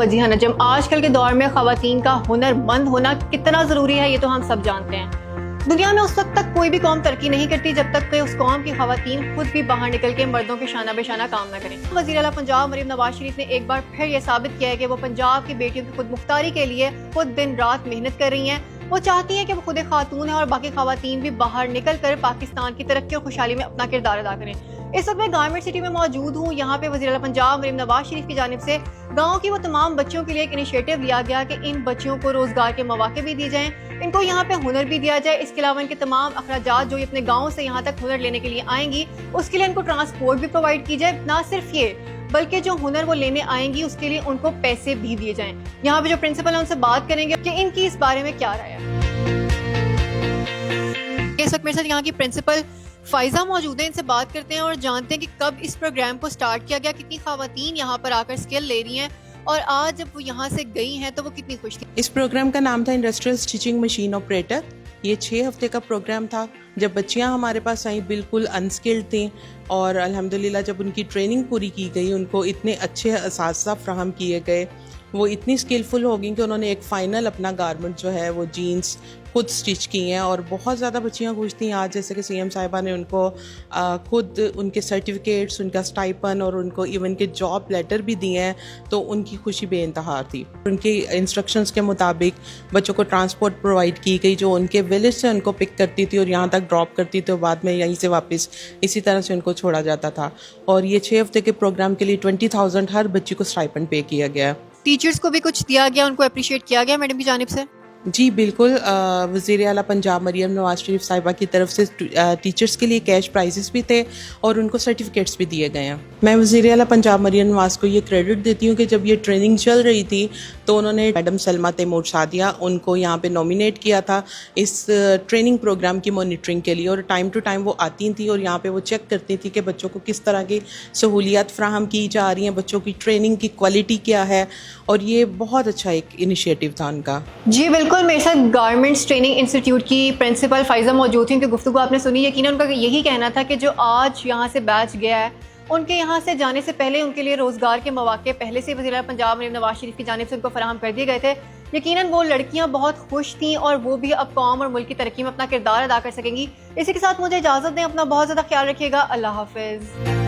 वजीहा नजम, आजकल के दौर में खवातीन का हुनरमंद होना कितना ज़रूरी है ये तो हम सब जानते हैं। दुनिया में उस वक्त तक कोई भी कौम तरक्की नहीं करती जब तक कि उस कौम की खवातीन खुद भी बाहर निकल के मर्दों के शाना बेशाना काम न करें। वज़ीर आला पंजाब मरीम नवाज शरीफ ने एक बार फिर ये साबित किया है कि वो पंजाब की बेटियों की खुद मुख्तारी के लिए खुद दिन रात मेहनत कर रही हैं। वो चाहती हैं कि वो खुद एक खातून है और बाकी खवातीन भी बाहर निकल कर पाकिस्तान की तरक्की और खुशहाली में अपना किरदार अदा करें। इस वक्त मैं गारमेंट सिटी में मौजूद हूँ। यहाँ पे वज़ीर आला पंजाब मरीम नवाज शरीफ की जानिब से गाँव की वो तमाम बच्चियों के लिए एक इनिशिएटिव लिया गया कि इन बच्चियों को रोजगार के मौके भी दिए जाएं, इनको यहाँ पे हुनर भी दिया जाए। इसके अलावा इनके तमाम अखराजात जो ये अपने गाँव से यहाँ तक हुनर लेने के लिए आएंगी उसके लिए इनको ट्रांसपोर्ट भी प्रोवाइड की जाए। ना सिर्फ ये बल्कि जो हुनर वो लेने आएंगी उसके लिए उनको पैसे भी दिए जाएं। यहाँ पे जो प्रिंसिपल है उनसे बात करेंगे कि इनकी इस बारे में क्या राय है। इस वक्त मेरे साथ यहाँ की प्रिंसिपल फाइजा मौजूद है, इनसे बात करते हैं और जानते हैं कि कब इस प्रोग्राम को स्टार्ट किया गया, कितनी खवातीन यहाँ पर आकर स्किल ले रही हैं और आज जब वो यहाँ से गई हैं तो वो कितनी खुश थी। इस प्रोग्राम का नाम था इंडस्ट्रियल स्टिचिंग मशीन ऑपरेटर। ये 6 हफ्ते का प्रोग्राम था। जब बच्चियाँ हमारे पास आई बिल्कुल अनस्किल्ड थी और अल्हम्दुलिल्लाह जब उनकी ट्रेनिंग पूरी की गई, उनको इतने अच्छे असातिज़ा फ्राहम किए गए, वो इतनी स्किलफुल हो गई कि उन्होंने एक फ़ाइनल अपना गारमेंट जो है वो जीन्स खुद स्टिच की हैं और बहुत ज़्यादा बच्चियाँ खुश थी। आज जैसे कि सीएम साहिबा ने उनको खुद उनके सर्टिफिकेट्स, उनका स्टाइपन और उनको इवन के जॉब लेटर भी दिए हैं, तो उनकी खुशी बेइंतहा थी। उनके इंस्ट्रक्शंस के मुताबिक बच्चों को ट्रांसपोर्ट प्रोवाइड की गई जो उनके विलेज से उनको पिक करती थी और यहाँ तक ड्रॉप करती थी और बाद में यहीं से वापस इसी तरह से उनको छोड़ा जाता था। और ये 6 हफ्ते के प्रोग्राम के लिए 20,000 हर बच्ची को स्टाइपन पे किया गया। टीचर्स को भी कुछ दिया गया, उनको अप्रिशिएट किया गया मैडम की जानिब से। जी बिल्कुल, वज़ीर आला पंजाब मरीम नवाज शरीफ साहिबा की तरफ से टीचर्स के लिए कैश प्राइजेस भी थे और उनको सर्टिफिकेट्स भी दिए गए हैं। मैं वज़ीर आला पंजाब मरीम नवाज को ये क्रेडिट देती हूँ कि जब ये ट्रेनिंग चल रही थी तो उन्होंने मैडम सलमा तैमूर सादिया उनको यहाँ पे नॉमिनेट किया था इस ट्रेनिंग प्रोग्राम की मॉनिटरिंग के लिए और टाइम टू टाइम वो आती थी और यहाँ पे वो चेक करती थी कि बच्चों को किस तरह की सहूलियात फ्राहम की जा रही हैं, बच्चों की ट्रेनिंग की क्वालिटी क्या है, और ये बहुत अच्छा एक इनिशिएटिव था उनका। जी बिल्कुल, मेरे साथ गारमेंट्स ट्रेनिंग इंस्टीट्यूट की प्रिंसिपल फाइजा मौजूद थी। उनकी गुफ्तगू आपने सुनी, यकीनन उनका यही कहना था कि जो आज यहाँ से बैच गया है उनके यहाँ से जाने से पहले उनके लिए रोजगार के मौके पहले से वज़ीर आला पंजाब मरीम नवाज शरीफ की जानिब से उनको फराहम कर दिए गए थे। यकीनन वो लड़कियाँ बहुत खुश थीं और वो भी अब कौम और मुल्क की तरक्की में अपना किरदार अदा कर सकेंगी। इसी के साथ मुझे इजाज़त दें, अपना बहुत ज़्यादा ख्याल रखिएगा। अल्लाह हाफिज़।